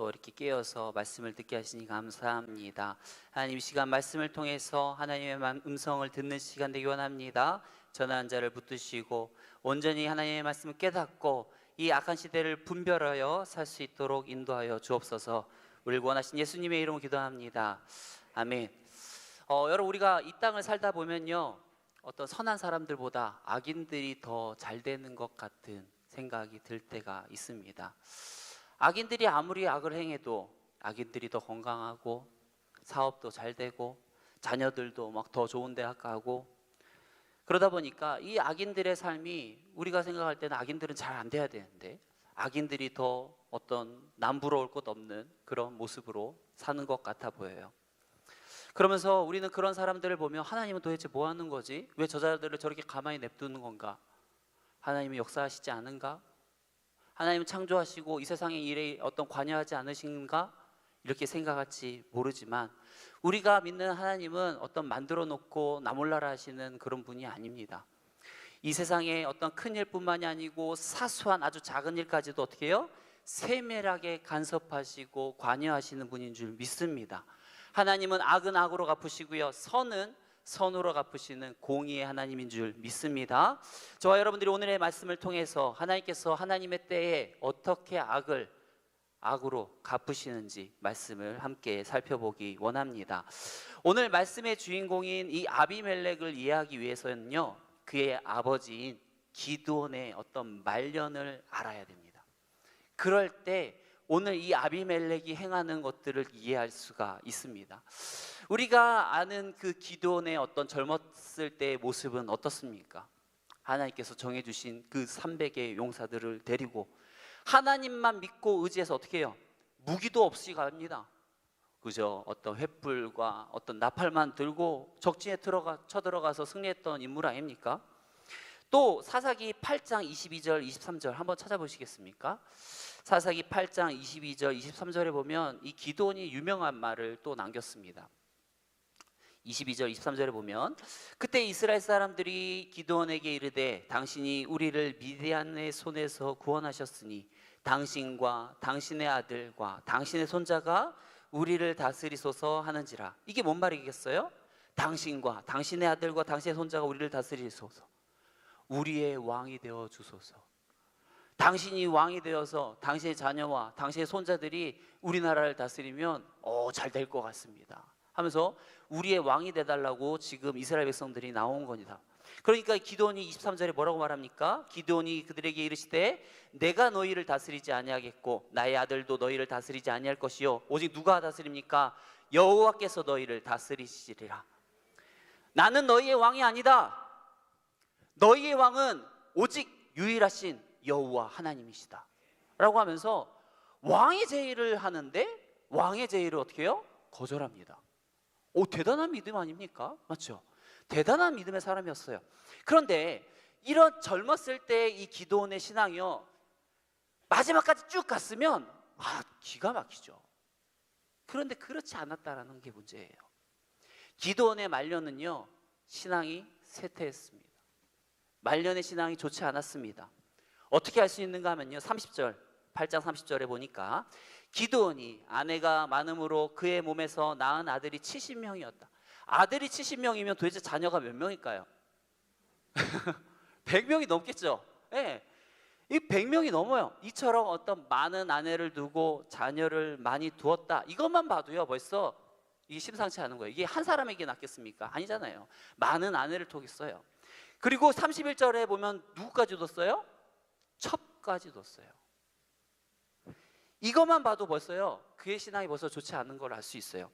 또 이렇게 깨어서 말씀을 듣게 하시니 감사합니다. 하나님, 이 시간 말씀을 통해서 하나님의 음성을 듣는 시간 되기 원합니다. 전한 자를 붙드시고 온전히 하나님의 말씀을 깨닫고 이 악한 시대를 분별하여 살 수 있도록 인도하여 주옵소서. 우리를 원하신 예수님의 이름으로 기도합니다. 아멘. 여러분, 우리가 이 땅을 살다 보면요, 어떤 선한 사람들보다 악인들이 더 잘 되는 것 같은 생각이 들 때가 있습니다. 악인들이 아무리 악을 행해도 악인들이 더 건강하고 사업도 잘 되고 자녀들도 막 더 좋은 대학 가고, 그러다 보니까 이 악인들의 삶이 우리가 생각할 때는 악인들은 잘 안 돼야 되는데 악인들이 더 어떤 남부러울 것 없는 그런 모습으로 사는 것 같아 보여요. 그러면서 우리는 그런 사람들을 보며 하나님은 도대체 뭐 하는 거지? 왜 저자들을 저렇게 가만히 냅두는 건가? 하나님이 역사하시지 않은가? 하나님은 창조하시고 이 세상의 일에 어떤 관여하지 않으신가? 이렇게 생각할지 모르지만 우리가 믿는 하나님은 어떤 만들어 놓고 나 몰라라 하시는 그런 분이 아닙니다. 이 세상의 어떤 큰 일뿐만이 아니고 사소한 아주 작은 일까지도 어떻게 해요? 세밀하게 간섭하시고 관여하시는 분인 줄 믿습니다. 하나님은 악은 악으로 갚으시고요, 선은 선으로 갚으시는 공의의 하나님인 줄 믿습니다. 저와 여러분들이 오늘의 말씀을 통해서 하나님께서 하나님의 때에 어떻게 악을 악으로 갚으시는지 말씀을 함께 살펴보기 원합니다. 오늘 말씀의 주인공인 이 아비멜렉을 이해하기 위해서는요, 그의 아버지인 기드온의 어떤 말년을 알아야 됩니다. 그럴 때 오늘 이 아비멜렉이 행하는 것들을 이해할 수가 있습니다. 우리가 아는 그 기드온의 어떤 젊었을 때의 모습은 어떻습니까? 하나님께서 정해주신 그 300의 용사들을 데리고 하나님만 믿고 의지해서 어떻게 해요? 무기도 없이 갑니다. 그저 어떤 횃불과 어떤 나팔만 들고 적진에 쳐들어가서 승리했던 인물 아닙니까? 또 사사기 8장 22절 23절 한번 찾아보시겠습니까? 사사기 8장 22절 23절에 보면 이 기드온이 유명한 말을 또 남겼습니다. 22절 23절에 보면 그때 이스라엘 사람들이 기드온에게 이르되 당신이 우리를 미디안의 손에서 구원하셨으니 당신과 당신의 아들과 당신의 손자가 우리를 다스리소서 하는지라. 이게 뭔 말이겠어요? 당신과 당신의 아들과 당신의 손자가 우리를 다스리소서, 우리의 왕이 되어 주소서. 당신이 왕이 되어서 당신의 자녀와 당신의 손자들이 우리나라를 다스리면 잘 될 것 같습니다 하면서 우리의 왕이 되달라고 지금 이스라엘 백성들이 나온 겁니다. 그러니까 기드온이 23절에 뭐라고 말합니까? 기드온이 그들에게 이르시되 내가 너희를 다스리지 아니하겠고 나의 아들도 너희를 다스리지 아니할 것이요 오직 누가 다스립니까? 여호와께서 너희를 다스리시리라. 나는 너희의 왕이 아니다. 너희의 왕은 오직 유일하신 여호와 하나님이시다 라고 하면서 왕의 제의를 하는데 왕의 제의를 어떻게 해요? 거절합니다. 대단한 믿음 아닙니까? 맞죠? 대단한 믿음의 사람이었어요. 그런데 이런 젊었을 때 이 기드온의 신앙이요, 마지막까지 쭉 갔으면 기가 막히죠. 그런데 그렇지 않았다라는 게 문제예요. 기드온의 말년은요, 신앙이 쇠퇴했습니다. 말년의 신앙이 좋지 않았습니다. 어떻게 할 수 있는가 하면요, 30절 8장 30절에 보니까 기드온이 아내가 많음으로 그의 몸에서 낳은 아들이 70명이었다. 아들이 70명이면 도대체 자녀가 몇 명일까요? 100명이 넘겠죠. 네. 이 100명이 넘어요. 이처럼 어떤 많은 아내를 두고 자녀를 많이 두었다. 이것만 봐도요, 벌써 이게 심상치 않은 거예요. 이게 한 사람에게 낳겠습니까? 아니잖아요. 많은 아내를 두겠어요. 그리고 31절에 보면 누구까지 뒀어요? 첩까지 뒀어요. 이것만 봐도 벌써요, 그의 신앙이 벌써 좋지 않은 걸 알 수 있어요.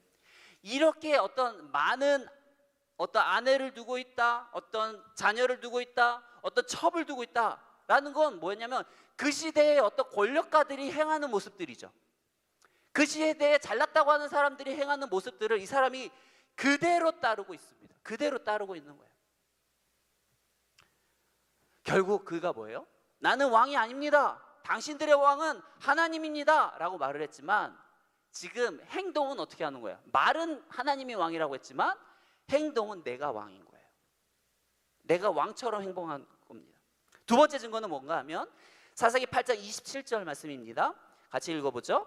이렇게 어떤 많은 어떤 아내를 두고 있다, 어떤 자녀를 두고 있다, 어떤 첩을 두고 있다라는 건 뭐였냐면 그 시대의 어떤 권력가들이 행하는 모습들이죠. 그 시대에 잘났다고 하는 사람들이 행하는 모습들을 이 사람이 그대로 따르고 있습니다. 그대로 따르고 있는 거예요. 결국 그가 뭐예요? 나는 왕이 아닙니다. 당신들의 왕은 하나님입니다 라고 말을 했지만 지금 행동은 어떻게 하는 거예요? 말은 하나님이 왕이라고 했지만 행동은 내가 왕인 거예요. 내가 왕처럼 행동한 겁니다. 두 번째 증거는 뭔가 하면 사사기 8장 27절 말씀입니다. 같이 읽어보죠.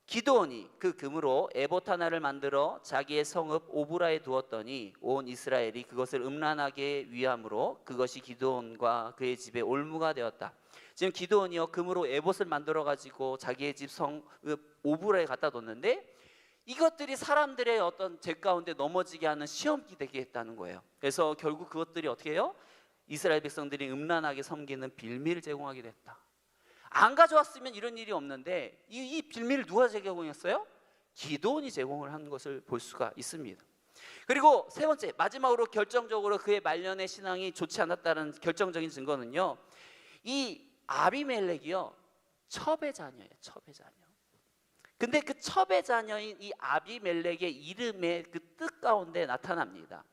기드온이 그 금으로 에봇 하나를 만들어 자기의 성읍 오브라에 두었더니 온 이스라엘이 그것을 음란하게 위함으로 그것이 기드온과 그의 집의 올무가 되었다. 지금 기드온이요 금으로 에봇을 만들어 가지고 자기의 집 성읍 오브라에 갖다 뒀는데 이것들이 사람들의 어떤 죄 가운데 넘어지게 하는 시험기 되게 했다는 거예요. 그래서 결국 그것들이 어떻게 해요? 이스라엘 백성들이 음란하게 섬기는 빌미를 제공하게 됐다. 안 가져왔으면 이런 일이 없는데 이 빌미를 누가 제공했어요? 기드온이 제공을 한 것을 볼 수가 있습니다. 그리고 세 번째, 마지막으로 결정적으로 그의 말년의 신앙이 좋지 않았다는 결정적인 증거는요, 이 아비멜렉이요 첩의 자녀예요. 첩의 자녀. 근데 그 첩의 자녀인 이 아비멜렉의 이름의 그 뜻 가운데 나타납니다.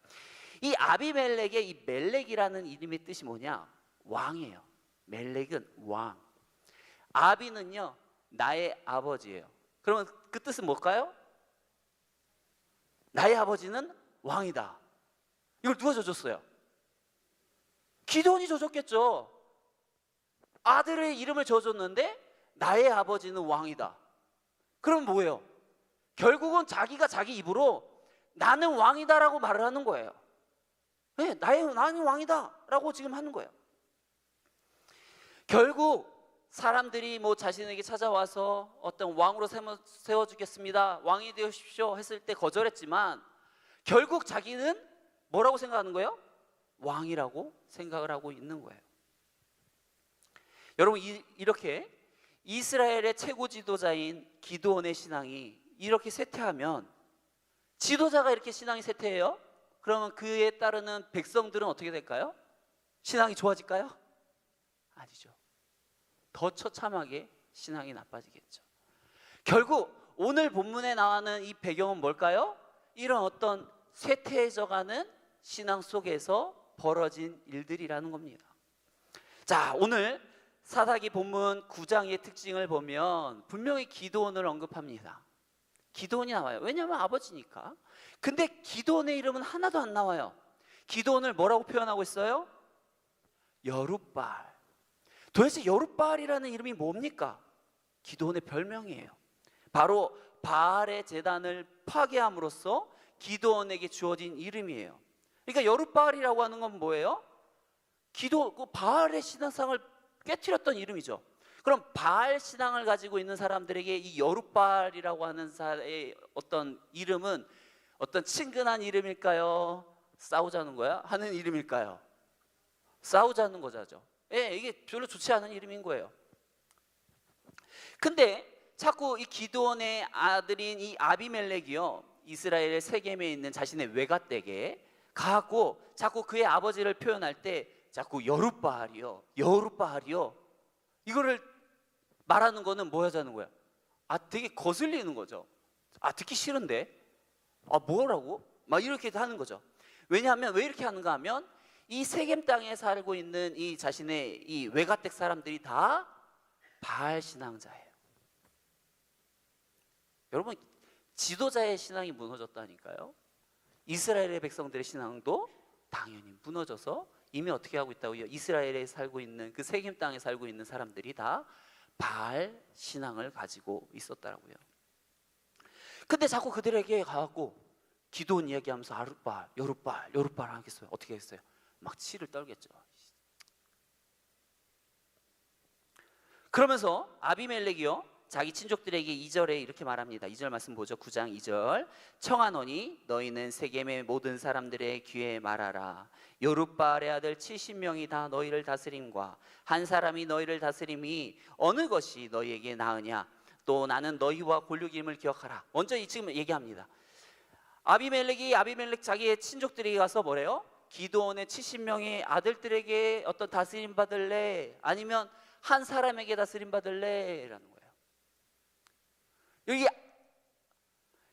이 아비멜렉의 이 멜렉이라는 이름의 뜻이 뭐냐? 왕이에요. 멜렉은 왕. 아비는요 나의 아버지예요. 그러면 그 뜻은 뭘까요? 나의 아버지는 왕이다. 이걸 누가 줘줬어요? 기드온이 줘줬겠죠. 아들의 이름을 줘줬는데 나의 아버지는 왕이다. 그럼 뭐예요? 결국은 자기가 자기 입으로 나는 왕이다라고 말을 하는 거예요. 네, 나는 왕이다라고 지금 하는 거예요. 결국 사람들이 뭐 자신에게 찾아와서 어떤 왕으로 세워주겠습니다, 왕이 되십시오 했을 때 거절했지만 결국 자기는 뭐라고 생각하는 거예요? 왕이라고 생각을 하고 있는 거예요. 여러분, 이렇게 이스라엘의 최고 지도자인 기드온의 신앙이 이렇게 쇠퇴하면, 지도자가 이렇게 신앙이 쇠퇴해요? 그러면 그에 따르는 백성들은 어떻게 될까요? 신앙이 좋아질까요? 아니죠. 더 처참하게 신앙이 나빠지겠죠. 결국 오늘 본문에 나오는 이 배경은 뭘까요? 이런 어떤 쇠퇴해져가는 신앙 속에서 벌어진 일들이라는 겁니다. 자, 오늘 사사기 본문 9장의 특징을 보면 분명히 기드온을 언급합니다. 기드온이 나와요. 왜냐하면 아버지니까. 근데 기드온의 이름은 하나도 안 나와요. 기드온을 뭐라고 표현하고 있어요? 여룻바알. 도대체 여룻바알이라는 이름이 뭡니까? 기드온의 별명이에요. 바로 바알의 제단을 파괴함으로써 기드온에게 주어진 이름이에요. 그러니까 여룻바알이라고 하는 건 뭐예요? 그 바알의 신앙상을 깨트렸던 이름이죠. 그럼 바알 신앙을 가지고 있는 사람들에게 이 여룻바알이라고 하는 사의 어떤 이름은 어떤 친근한 이름일까요? 싸우자는 거야? 하는 이름일까요? 싸우자는 거죠. 예, 이게 별로 좋지 않은 이름인 거예요. 근데 자꾸 이 기드온의 아들인 이 아비멜렉이요, 이스라엘의 세겜에 있는 자신의 외갓댁에 가고 자꾸 그의 아버지를 표현할 때 자꾸 여룻바알이요, 여룻바알이요, 이거를 말하는 거는 뭐 하자는 거야? 되게 거슬리는 거죠. 듣기 싫은데? 뭐라고? 막 이렇게 하는 거죠. 왜냐하면 왜 이렇게 하는가 하면 이 세겜 땅에 살고 있는 이 자신의 이 외가댁 사람들이 다 바알 신앙자예요. 여러분, 지도자의 신앙이 무너졌다니까요. 이스라엘의 백성들의 신앙도 당연히 무너져서 이미 어떻게 하고 있다고요? 이스라엘에 살고 있는 그 세겜 땅에 살고 있는 사람들이 다 바알 신앙을 가지고 있었더라고요. 근데 자꾸 그들에게 가고 기드온 이야기하면서 아룻바알, 여룻바알 하겠어요. 어떻게 했어요? 막 치를 떨겠죠. 그러면서 아비멜렉이요, 자기 친족들에게 2절에 이렇게 말합니다. 2절 말씀 보죠. 9장 2절. 청하노니 너희는 세겜의 모든 사람들의 귀에 말하라. 여룻바알의 아들 70명이 다 너희를 다스림과 한 사람이 너희를 다스림이 어느 것이 너희에게 나으냐. 또 나는 너희와 골육임을 기억하라. 먼저 지금 얘기합니다. 아비멜렉 자기의 친족들에게 가서 뭐래요? 기드온의 70명의 아들들에게 어떤 다스림 받을래? 아니면 한 사람에게 다스림 받을래? 라는 거예요.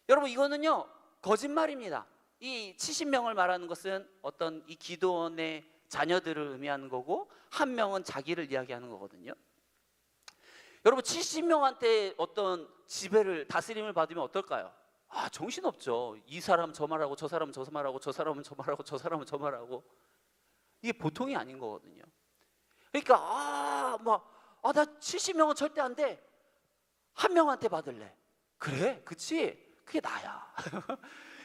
여러분, 이거는요 거짓말입니다. 이 70명을 말하는 것은 어떤 이 기드온의 자녀들을 의미하는 거고, 한 명은 자기를 이야기하는 거거든요. 여러분, 70명한테 어떤 지배를, 다스림을 받으면 어떨까요? 정신없죠. 이 사람 저 말하고, 저 사람은 저 말하고, 저 사람은 저 말하고, 저 사람은 저 말하고. 이게 보통이 아닌 거거든요. 그러니까 나 70명은 절대 안 돼. 한 명한테 받을래. 그래? 그치? 그게 나야.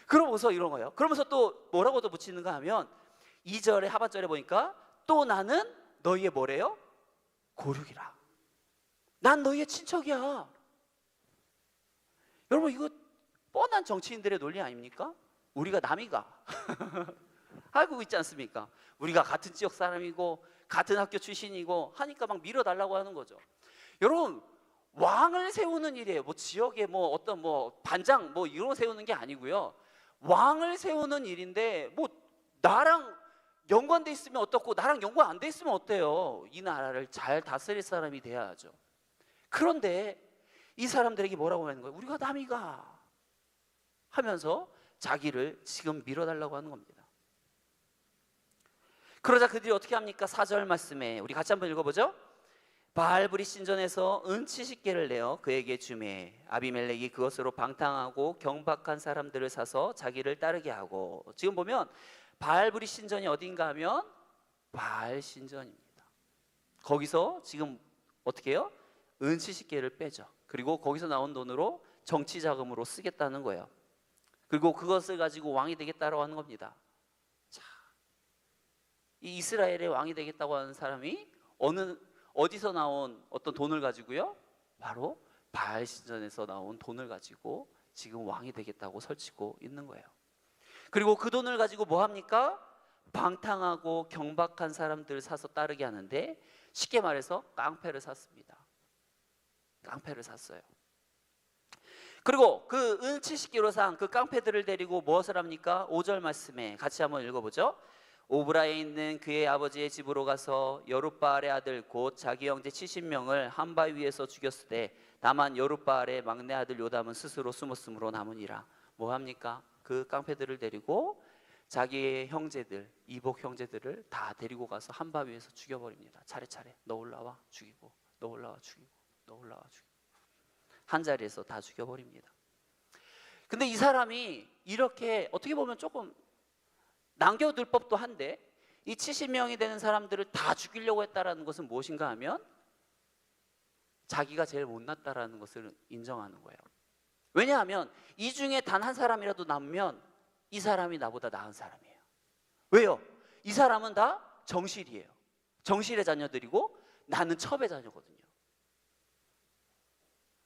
그러면서 이런 거예요. 그러면서 또 뭐라고 또 붙이는가 하면 2절에 하반절에 보니까 또 나는 너희의 뭐래요? 고륙이라. 난 너희의 친척이야. 여러분 이거 뻔한 정치인들의 논리 아닙니까? 우리가 남이가 알고 있지 않습니까? 우리가 같은 지역 사람이고 같은 학교 출신이고 하니까 막 밀어달라고 하는 거죠. 여러분 왕을 세우는 일이에요. 뭐 지역에 뭐 어떤 뭐 반장 뭐 이런 거 세우는 게 아니고요. 왕을 세우는 일인데 뭐 나랑 연관돼 있으면 어떻고 나랑 연관 안 돼 있으면 어때요? 이 나라를 잘 다스릴 사람이 돼야죠. 그런데 이 사람들에게 뭐라고 하는 거예요? 우리가 남이가 하면서 자기를 지금 밀어달라고 하는 겁니다. 그러자 그들이 어떻게 합니까? 4절 말씀에 우리 같이 한번 읽어보죠. 바알브리 신전에서 은 70개를 내어 그에게 주매 아비멜렉이 그것으로 방탕하고 경박한 사람들을 사서 자기를 따르게 하고, 지금 보면 바알브리 신전이 어딘가 하면 바알 신전입니다. 거기서 지금 어떻게 해요? 은 70개를 빼죠. 그리고 거기서 나온 돈으로 정치 자금으로 쓰겠다는 거예요. 그리고 그것을 가지고 왕이 되겠다고 하는 겁니다. 자, 이 이스라엘의 왕이 되겠다고 하는 사람이 어디서 나온 어떤 돈을 가지고요? 바로 바알 신전에서 나온 돈을 가지고 지금 왕이 되겠다고 설치고 있는 거예요. 그리고 그 돈을 가지고 뭐 합니까? 방탕하고 경박한 사람들을 사서 따르게 하는데, 쉽게 말해서 깡패를 샀습니다. 깡패를 샀어요. 그리고 그 은 70개로 산 그 깡패들을 데리고 무엇을 합니까? 5절 말씀에 같이 한번 읽어보죠. 오브라에 있는 그의 아버지의 집으로 가서 여룻바알의 아들 곧 자기 형제 70명을 한 바위 위에서 죽였을 때 다만 여룻바알의 막내 아들 요담은 스스로 숨었으므로 남으니라. 뭐 합니까? 그 깡패들을 데리고 자기의 형제들, 이복 형제들을 다 데리고 가서 한 바위 위에서 죽여버립니다. 차례차례 너 올라와 죽이고, 너 올라와 죽이고, 너 올라와 죽이고, 한 자리에서 다 죽여버립니다. 근데 이 사람이 이렇게 어떻게 보면 조금 남겨둘 법도 한데, 이 70명이 되는 사람들을 다 죽이려고 했다라는 것은 무엇인가 하면 자기가 제일 못났다라는 것을 인정하는 거예요. 왜냐하면 이 중에 단 한 사람이라도 남으면 이 사람이 나보다 나은 사람이에요. 왜요? 이 사람은 다 정실이에요. 정실의 자녀들이고 나는 첩의 자녀거든요.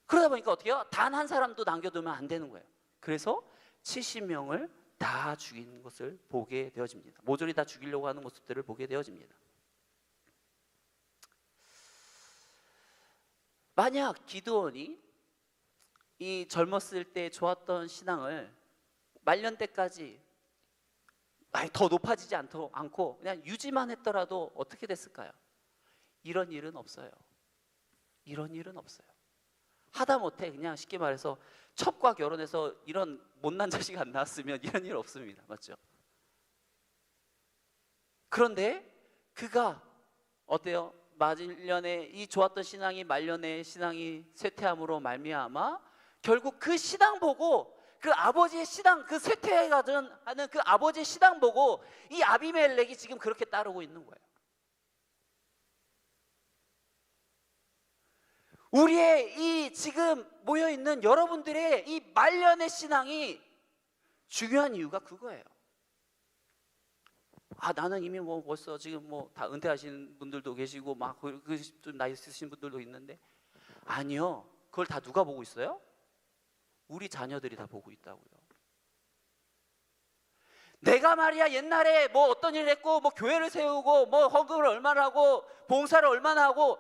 그러다 보니까 어떻게 해요? 단 한 사람도 남겨두면 안 되는 거예요. 그래서 70명을 다 죽인 것을 보게 되어집니다. 모조리 다 죽이려고 하는 모습들을 보게 되어집니다. 만약 기드온이 이 젊었을 때 좋았던 신앙을 말년 때까지 더 높아지지 않고 그냥 유지만 했더라도 어떻게 됐을까요? 이런 일은 없어요. 이런 일은 없어요. 하다못해 그냥 쉽게 말해서 첩과 결혼해서 이런 못난 자식 안 낳았으면 이런 일 없습니다. 맞죠? 그런데 그가 어때요? 말년에 이 좋았던 신앙이 말년에 신앙이 쇠퇴함으로 말미암아 결국 그 신앙 보고, 그 아버지의 신앙, 그 쇠퇴하는 그 아버지의 신앙 보고 이 아비멜렉이 지금 그렇게 따르고 있는 거예요. 우리의 이 지금 모여있는 여러분들의 이 말년의 신앙이 중요한 이유가 그거예요. 나는 이미 뭐 벌써 지금 뭐 다 은퇴하신 분들도 계시고 막 좀 나이 있으신 분들도 있는데, 아니요. 그걸 다 누가 보고 있어요? 우리 자녀들이 다 보고 있다고요. 내가 말이야 옛날에 뭐 어떤 일을 했고 뭐 교회를 세우고 뭐 헌금을 얼마나 하고 봉사를 얼마나 하고,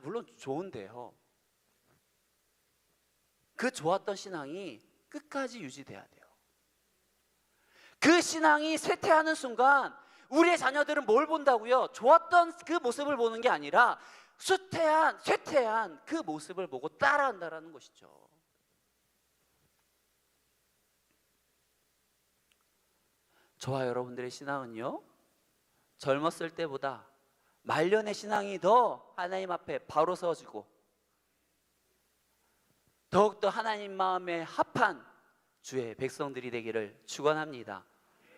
물론 좋은데요. 그 좋았던 신앙이 끝까지 유지돼야 돼요. 그 신앙이 쇠퇴하는 순간 우리의 자녀들은 뭘 본다고요? 좋았던 그 모습을 보는 게 아니라 쇠퇴한 그 모습을 보고 따라한다라는 것이죠. 저와 여러분들의 신앙은요, 젊었을 때보다 말년의 신앙이 더 하나님 앞에 바로 서지고 더욱더 하나님 마음에 합한 주의 백성들이 되기를 축원합니다.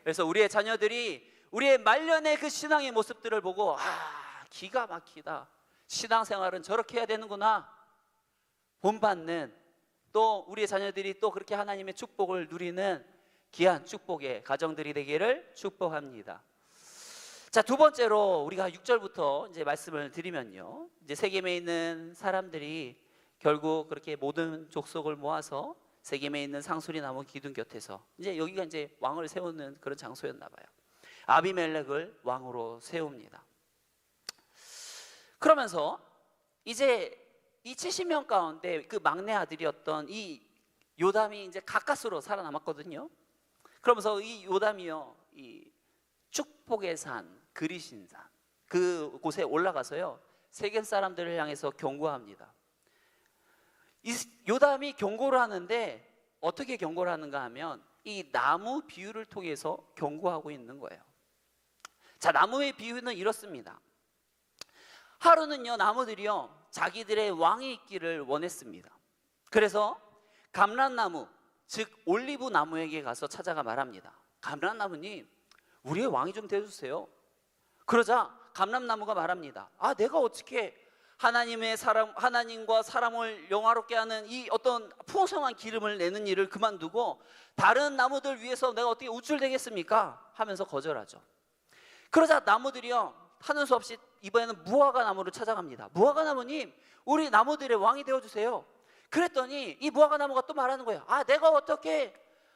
그래서 우리의 자녀들이 우리의 말년의 그 신앙의 모습들을 보고 기가 막히다, 신앙생활은 저렇게 해야 되는구나 본받는 또 우리의 자녀들이 또 그렇게 하나님의 축복을 누리는 귀한 축복의 가정들이 되기를 축복합니다. 자, 두 번째로 우리가 6절부터 이제 말씀을 드리면요, 이제 세겜에 있는 사람들이 결국 그렇게 모든 족속을 모아서 세겜에 있는 상수리 나무 기둥 곁에서, 이제 여기가 이제 왕을 세우는 그런 장소였나 봐요. 아비멜렉을 왕으로 세웁니다. 그러면서 이제 이 70명 가운데 그 막내 아들이었던 이 요담이 이제 가까스로 살아남았거든요. 그러면서 이 요담이요, 이 축복의 산, 그리신 산, 그 곳에 올라가서요, 세겜 사람들을 향해서 경고합니다. 이 요담이 경고를 하는데 어떻게 경고를 하는가 하면 이 나무 비유를 통해서 경고하고 있는 거예요. 자, 나무의 비유는 이렇습니다. 하루는요, 나무들이요, 자기들의 왕이 있기를 원했습니다. 그래서 감람나무, 즉 올리브 나무에게 가서 찾아가 말합니다. 감람나무님, 우리의 왕이 좀 되어주세요. 그러자 감람나무가 말합니다. 아, 내가 어떻게 하나님과 사람을 영화롭게 하는 이 어떤 풍성한 기름을 내는 일을 그만두고 다른 나무들 위해서 내가 어떻게 우쭐대겠습니까? 하면서 거절하죠. 그러자 나무들이요, 하는 수 없이 이번에는 무화과 나무를 찾아갑니다. 무화과 나무님, 우리 나무들의 왕이 되어주세요. 그랬더니 이 무화과 나무가 또 말하는 거예요. 아, 내가 어떻게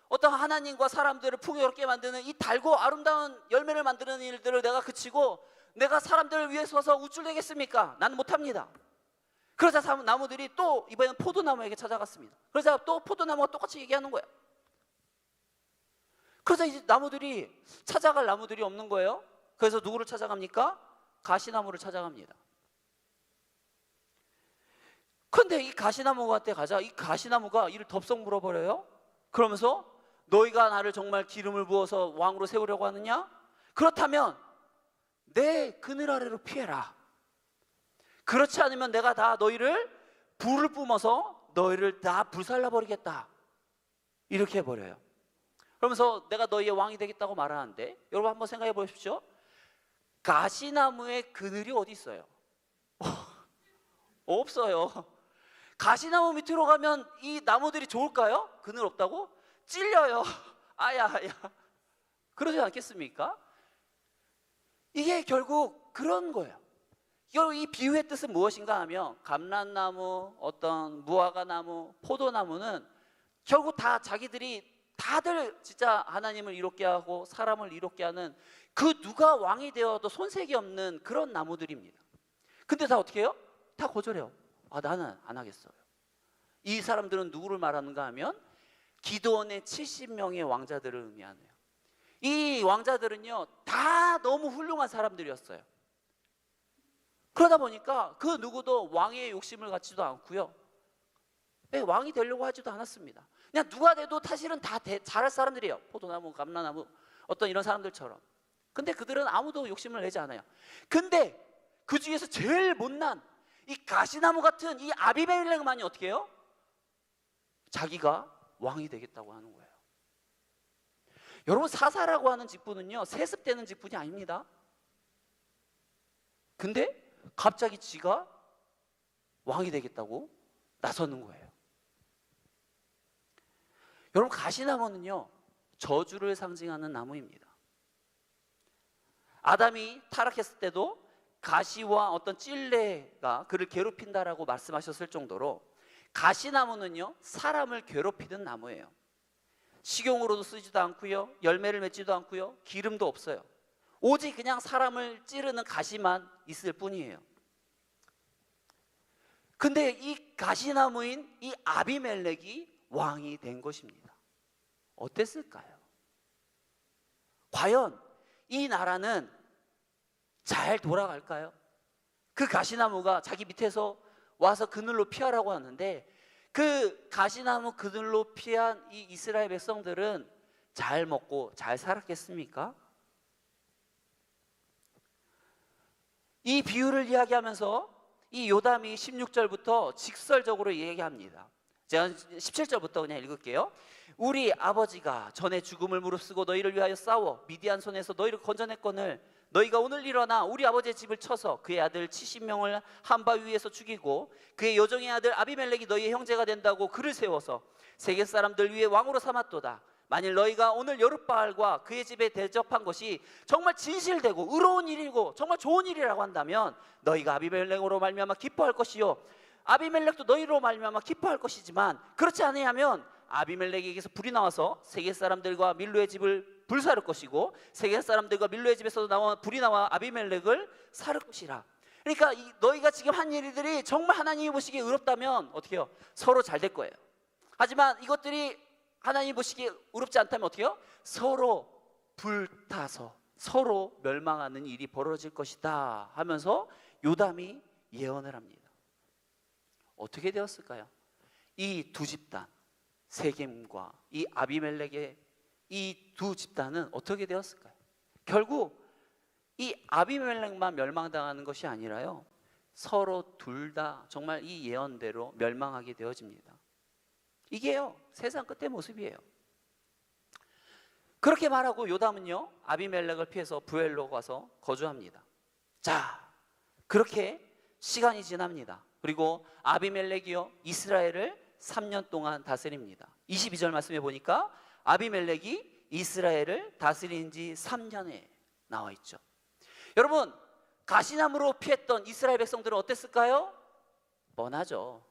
어떤 하나님과 사람들을 풍요롭게 만드는 이 달고 아름다운 열매를 만드는 일들을 내가 그치고 내가 사람들을 위해 서서 우쭐대겠습니까? 나는 못합니다. 그러자 나무들이 또 이번에는 포도나무에게 찾아갔습니다. 그러자 또 포도나무가 똑같이 얘기하는 거예요. 그러자 이제 찾아갈 나무들이 없는 거예요. 그래서 누구를 찾아갑니까? 가시나무를 찾아갑니다. 근데 이 가시나무한테 가자, 이 가시나무가 이를 덥석 물어버려요. 그러면서 너희가 나를 정말 기름을 부어서 왕으로 세우려고 하느냐? 그렇다면 내 그늘 아래로 피해라. 그렇지 않으면 내가 다 너희를 불을 뿜어서 너희를 다 불살라버리겠다. 이렇게 해버려요. 그러면서 내가 너희의 왕이 되겠다고 말하는데, 여러분 한번 생각해 보십시오. 가시나무의 그늘이 어디 있어요? 없어요. 가시나무 밑으로 가면 이 나무들이 좋을까요? 그늘 없다고? 찔려요. 아야. 그러지 않겠습니까? 이게 결국 그런 거예요. 이 비유의 뜻은 무엇인가 하면 감람나무, 어떤 무화과나무, 포도나무는 결국 다 다들 진짜 하나님을 이롭게 하고 사람을 이롭게 하는 그 누가 왕이 되어도 손색이 없는 그런 나무들입니다. 근데 다 어떻게 해요? 다 거절해요. 아, 나는 안 하겠어요. 이 사람들은 누구를 말하는가 하면 기드온의 70명의 왕자들을 의미하네요. 이 왕자들은요, 다 너무 훌륭한 사람들이었어요. 그러다 보니까 그 누구도 왕의 욕심을 갖지도 않고요, 왕이 되려고 하지도 않았습니다. 그냥 누가 돼도 사실은 다 잘할 사람들이에요. 포도나무, 감람나무, 어떤 이런 사람들처럼. 근데 그들은 아무도 욕심을 내지 않아요. 근데 그 중에서 제일 못난 이 가시나무 같은 이 아비멜렉만이 어떻게 해요? 자기가 왕이 되겠다고 하는 거예요. 여러분, 사사라고 하는 직분은요, 세습되는 직분이 아닙니다. 근데 갑자기 지가 왕이 되겠다고 나서는 거예요. 여러분, 가시나무는요, 저주를 상징하는 나무입니다. 아담이 타락했을 때도 가시와 어떤 찔레가 그를 괴롭힌다라고 말씀하셨을 정도로 가시나무는요, 사람을 괴롭히는 나무예요. 식용으로도 쓰지도 않고요, 열매를 맺지도 않고요, 기름도 없어요. 오직 그냥 사람을 찌르는 가시만 있을 뿐이에요. 근데 이 가시나무인 이 아비멜렉이 왕이 된 것입니다. 어땠을까요? 과연 이 나라는 잘 돌아갈까요? 그 가시나무가 자기 밑에서 와서 그늘로 피하라고 하는데, 그 가시나무 그늘로 피한 이 이스라엘 백성들은 잘 먹고 잘 살았겠습니까? 이 비유를 이야기하면서 이 요담이 16절부터 직설적으로 얘기합니다. 제가 17절부터 그냥 읽을게요. 우리 아버지가 전에 죽음을 무릅쓰고 너희를 위하여 싸워 미디안 손에서 너희를 건져냈거늘 너희가 오늘 일어나 우리 아버지의 집을 쳐서 그의 아들 70명을 한 바위 위에서 죽이고 그의 여종의 아들 아비멜렉이 너희의 형제가 된다고 그를 세워서 세겜 사람들 위에 왕으로 삼았도다. 만일 너희가 오늘 여룻바알과 그의 집에 대접한 것이 정말 진실되고 의로운 일이고 정말 좋은 일이라고 한다면 너희가 아비멜렉으로 말미암아 기뻐할 것이요 아비멜렉도 너희로 말미암아 기뻐할 것이지만 그렇지 아니하면 아비멜렉에게서 불이 나와서 세겜 사람들과 밀로의 집을 불사를 것이고 세겜 사람들과 밀로의 집에서도 나와 불이 나와 아비멜렉을 사를 것이라. 그러니까 너희가 지금 한 일들이 정말 하나님이 보시기에 의롭다면 어떻게 해요? 서로 잘 될 거예요. 하지만 이것들이 하나님이 보시기에 의롭지 않다면 어떻게 해요? 서로 불타서 서로 멸망하는 일이 벌어질 것이다 하면서 요담이 예언을 합니다. 어떻게 되었을까요? 이 두 집단, 세겜과 이 아비멜렉의 이 두 집단은 어떻게 되었을까요? 결국 이 아비멜렉만 멸망당하는 것이 아니라요, 서로 둘 다 정말 이 예언대로 멸망하게 되어집니다. 이게요, 세상 끝의 모습이에요. 그렇게 말하고 요담은요, 아비멜렉을 피해서 부엘로 가서 거주합니다. 자, 그렇게 시간이 지납니다. 그리고 아비멜렉이요, 이스라엘을 3년 동안 다스립니다. 22절 말씀해 보니까 아비멜렉이 이스라엘을 다스린 지 3년에 나와 있죠. 여러분, 가시나무로 피했던 이스라엘 백성들은 어땠을까요? 뻔하죠.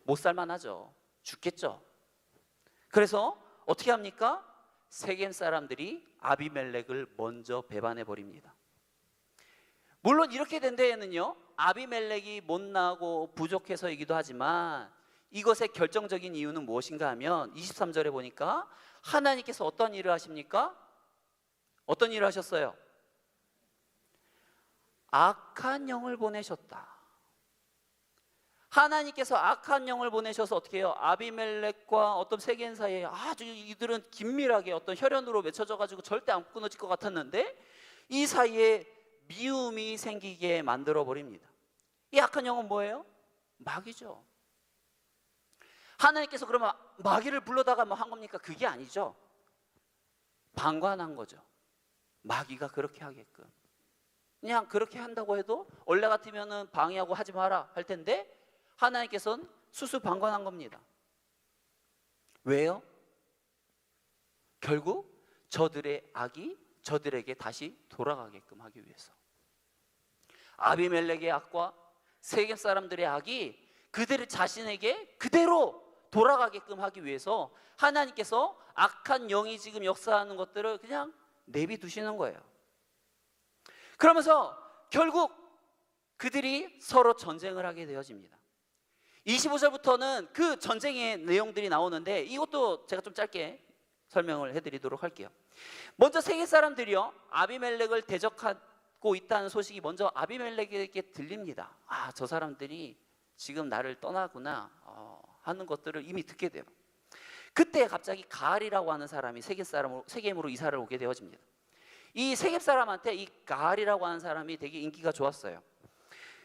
못 살만하죠. 죽겠죠. 그래서 어떻게 합니까? 세겜 사람들이 아비멜렉을 먼저 배반해 버립니다. 물론 이렇게 된 데에는요, 아비멜렉이 못나고 부족해서이기도 하지만 이것의 결정적인 이유는 무엇인가 하면 23절에 보니까 하나님께서 어떤 일을 하십니까? 어떤 일을 하셨어요? 악한 영을 보내셨다. 하나님께서 악한 영을 보내셔서 어떻게 해요? 아비멜렉과 어떤 세겜 사이에 아주 이들은 긴밀하게 어떤 혈연으로 맺혀져 가지고 절대 안 끊어질 것 같았는데 이 사이에 미움이 생기게 만들어 버립니다. 이 악한 영은 뭐예요? 마귀죠. 하나님께서 그러면 마귀를 불러다가 뭐 한 겁니까? 그게 아니죠. 방관한 거죠. 마귀가 그렇게 하게끔. 그냥 그렇게 한다고 해도 원래 같으면은 방해하고 하지 마라 할 텐데 하나님께서는 수수방관한 겁니다. 왜요? 결국 저들의 악이 저들에게 다시 돌아가게끔 하기 위해서. 아비멜렉의 악과 세겜 사람들의 악이 그들 자신에게 그대로 돌아가게끔 하기 위해서 하나님께서 악한 영이 지금 역사하는 것들을 그냥 내비두시는 거예요. 그러면서 결국 그들이 서로 전쟁을 하게 되어집니다. 25절부터는 그 전쟁의 내용들이 나오는데 이것도 제가 좀 짧게 설명을 해드리도록 할게요. 먼저 세겜 사람들이요, 아비멜렉을 대적하고 있다는 소식이 먼저 아비멜렉에게 들립니다. 아, 저 사람들이 지금 나를 떠나구나 하는 것들을 이미 듣게 돼요. 그때 갑자기 가알이라고 하는 사람이 세겜으로 이사를 오게 되어집니다. 이 세겜 사람한테 이 가알이라고 하는 사람이 되게 인기가 좋았어요.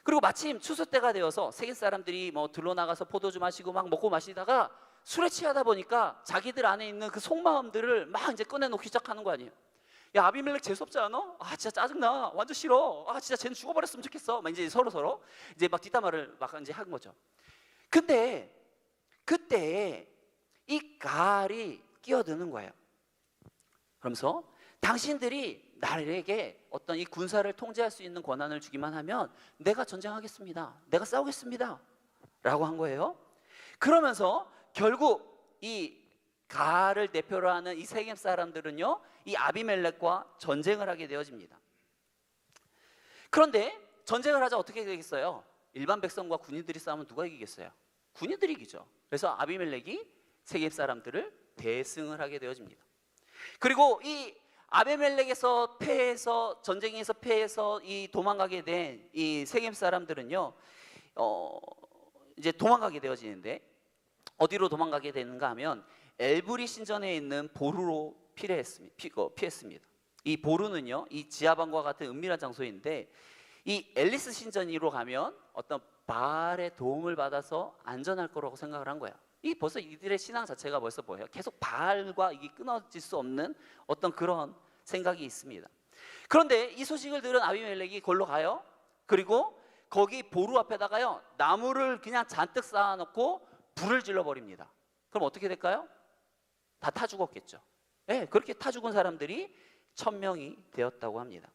그리고 마침 추수 때가 되어서 세겜 사람들이 뭐 들러 나가서 포도주 마시고 막 먹고 마시다가 술에 취하다 보니까 자기들 안에 있는 그 속마음들을 막 이제 꺼내놓기 시작하는 거 아니에요. 야, 아비멜렉 재수없지 않아? 아, 진짜 짜증나. 완전 싫어. 아, 진짜 쟤는 죽어버렸으면 좋겠어. 막 이제 서로 이제 막 뒷담화를 막 이제 한 거죠. 근데 그때 이 가알이 끼어드는 거예요. 그러면서 당신들이 나에게 어떤 이 군사를 통제할 수 있는 권한을 주기만 하면 내가 전쟁하겠습니다. 내가 싸우겠습니다. 라고 한 거예요. 그러면서 결국 이 가알을 대표로 하는 이 세겜 사람들은요, 이 아비멜렉과 전쟁을 하게 되어집니다. 그런데 전쟁을 하자 어떻게 되겠어요? 일반 백성과 군인들이 싸우면 누가 이기겠어요? 군인들이 이기죠. 그래서 아비멜렉이 세겜 사람들을 대승을 하게 되어집니다. 그리고 이 아비멜렉에서 패해서 전쟁에서 패해서 이 도망가게 된 이 세겜 사람들은요, 이제 도망가게 되어지는데 어디로 도망가게 되는가 하면 엘브리 신전에 있는 보루로 피했습니다. 이 보루는요, 이 지하방과 같은 은밀한 장소인데 이 엘리스 신전으로 가면 어떤 바알의 도움을 받아서 안전할 거라고 생각을 한 거예요. 이 벌써 이들의 신앙 자체가 벌써 뭐예요? 계속 바알과 이게 끊어질 수 없는 어떤 그런 생각이 있습니다. 그런데 이 소식을 들은 아비멜렉이 걸로 가요. 그리고 거기 보루 앞에다가요, 나무를 그냥 잔뜩 쌓아놓고 불을 질러버립니다. 그럼 어떻게 될까요? 다 타 죽었겠죠. 네, 그렇게 타 죽은 사람들이 1000명이 되었다고 합니다.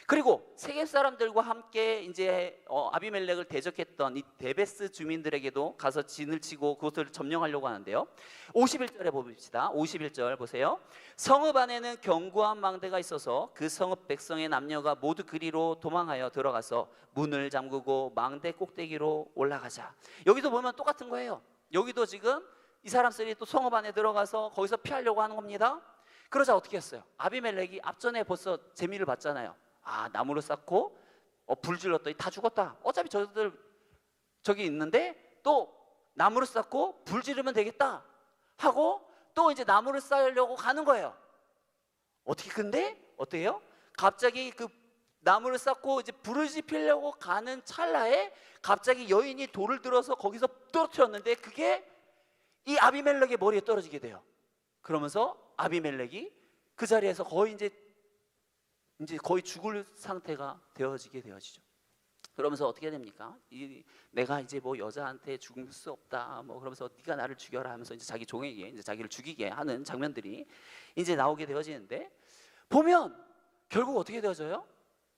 그리고 세겜 사람들과 함께 이제 아비멜렉을 대적했던 이 데베스 주민들에게도 가서 진을 치고 그것을 점령하려고 하는데요. 51절에 봅시다. 51절 보세요. 성읍 안에는 견고한 망대가 있어서 그 성읍 백성의 남녀가 모두 그리로 도망하여 들어가서 문을 잠그고 망대 꼭대기로 올라가자. 여기도 보면 똑같은 거예요. 여기도 지금 이 사람들이 또 성읍 안에 들어가서 거기서 피하려고 하는 겁니다. 그러자 어떻게 했어요? 아비멜렉이 앞전에 벌써 재미를 봤잖아요. 아, 나무를 쌓고 불 질렀더니 다 죽었다. 어차피 저들 저기 있는데 또 나무를 쌓고 불 지르면 되겠다 하고 또 이제 나무를 쌓으려고 가는 거예요. 어떻게 근데 어떻게 해요? 갑자기 그 나무를 쌓고 이제 불을 지피려고 가는 찰나에 갑자기 여인이 돌을 들어서 거기서 떨어뜨렸는데 그게 이 아비멜렉의 머리에 떨어지게 돼요. 그러면서 아비멜렉이 그 자리에서 거의 이제 거의 죽을 상태가 되어지죠. 그러면서 어떻게 됩니까? 내가 이제 뭐 여자한테 죽을 수 없다, 뭐 그러면서 네가 나를 죽여라 하면서 이제 자기 종에게 이제 자기를 죽이게 하는 장면들이 이제 나오게 되어지는데, 보면 결국 어떻게 되어져요?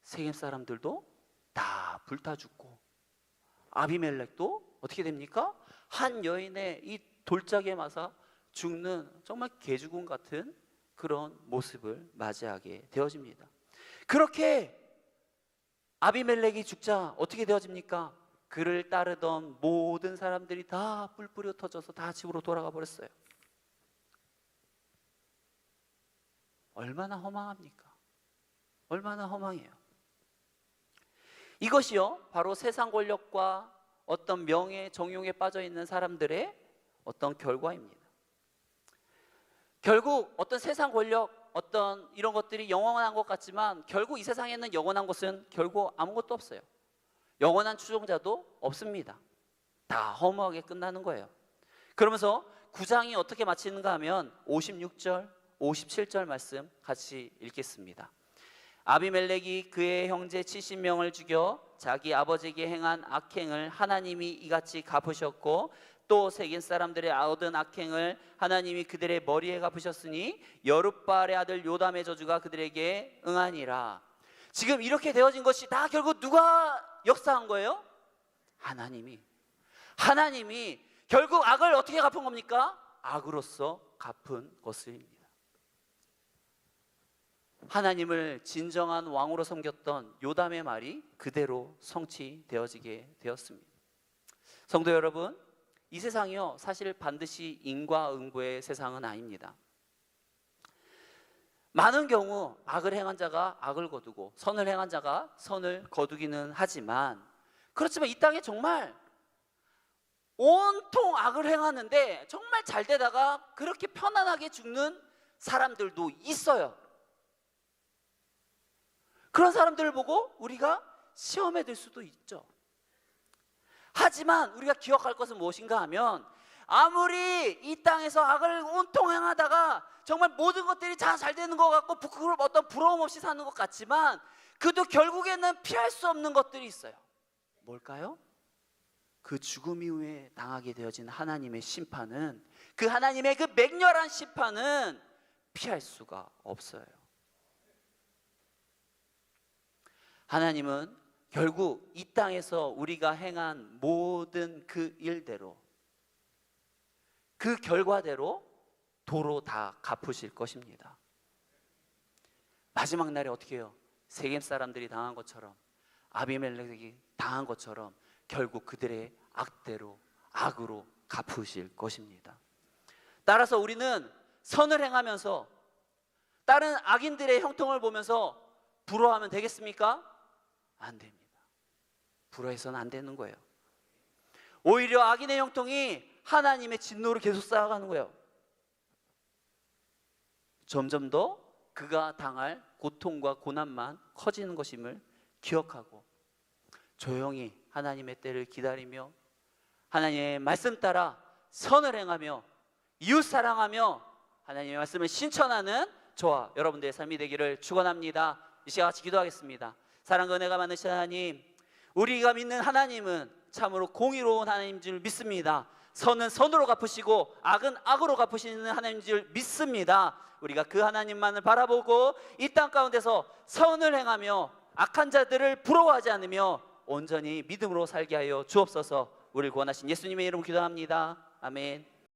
세겜 사람들도 다 불타 죽고 아비멜렉도 어떻게 됩니까? 한 여인의 이 돌짝에 맞아 죽는 정말 개죽음 같은 그런 모습을 맞이하게 되어집니다. 그렇게 아비멜렉이 죽자 어떻게 되어집니까? 그를 따르던 모든 사람들이 다 뿔뿔이 흩어져서 다 집으로 돌아가 버렸어요. 얼마나 허망합니까? 얼마나 허망해요. 이것이요, 바로 세상 권력과 어떤 명예, 정욕에 빠져 있는 사람들의 어떤 결과입니다. 결국 어떤 세상 권력, 어떤 이런 것들이 영원한 것 같지만 결국 이 세상에는 영원한 것은 결국 아무것도 없어요. 영원한 추종자도 없습니다. 다 허무하게 끝나는 거예요. 그러면서 9장이 어떻게 마치는가 하면 56절, 57절 말씀 같이 읽겠습니다. 아비멜렉이 그의 형제 70명을 죽여 자기 아버지에게 행한 악행을 하나님이 이같이 갚으셨고 또 세겜 사람들의 얻은 악행을 하나님이 그들의 머리에 갚으셨으니 여룻바알의 아들 요담의 저주가 그들에게 응하니라. 지금 이렇게 되어진 것이 다 결국 누가 역사한 거예요? 하나님이 결국 악을 어떻게 갚은 겁니까? 악으로서 갚은 것입니다. 하나님을 진정한 왕으로 섬겼던 요담의 말이 그대로 성취되어지게 되었습니다. 성도 여러분, 이 세상이요, 사실 반드시 인과응보의 세상은 아닙니다. 많은 경우 악을 행한 자가 악을 거두고 선을 행한 자가 선을 거두기는 하지만, 그렇지만 이 땅에 정말 온통 악을 행하는데 정말 잘 되다가 그렇게 편안하게 죽는 사람들도 있어요. 그런 사람들을 보고 우리가 시험에 들 수도 있죠. 하지만 우리가 기억할 것은 무엇인가 하면, 아무리 이 땅에서 악을 온통 행하다가 정말 모든 것들이 다 잘 되는 것 같고 어떤 부러움 없이 사는 것 같지만 그도 결국에는 피할 수 없는 것들이 있어요. 뭘까요? 그 죽음 이후에 당하게 되어진 하나님의 심판은, 그 하나님의 그 맹렬한 심판은 피할 수가 없어요. 하나님은 결국 이 땅에서 우리가 행한 모든 그 일대로, 그 결과대로 도로 다 갚으실 것입니다. 마지막 날에 어떻게 해요? 세겜 사람들이 당한 것처럼, 아비멜렉이 당한 것처럼 결국 그들의 악대로, 악으로 갚으실 것입니다. 따라서 우리는 선을 행하면서 다른 악인들의 형통을 보면서 부러워하면 되겠습니까? 안 됩니다. 부러워해서는 안 되는 거예요. 오히려 악인의 형통이 하나님의 진노를 계속 쌓아가는 거예요. 점점 더 그가 당할 고통과 고난만 커지는 것임을 기억하고 조용히 하나님의 때를 기다리며 하나님의 말씀 따라 선을 행하며 이웃 사랑하며 하나님의 말씀을 신천하는 저와 여러분들의 삶이 되기를 축원합니다. 이 시간 같이 기도하겠습니다. 사랑과 은혜가 많으신 하나님, 우리가 믿는 하나님은 참으로 공의로운 하나님인 줄 믿습니다. 선은 선으로 갚으시고 악은 악으로 갚으시는 하나님인 줄 믿습니다. 우리가 그 하나님만을 바라보고 이 땅 가운데서 선을 행하며 악한 자들을 부러워하지 않으며 온전히 믿음으로 살게 하여 주옵소서. 우리를 구원하신 예수님의 이름으로 기도합니다. 아멘.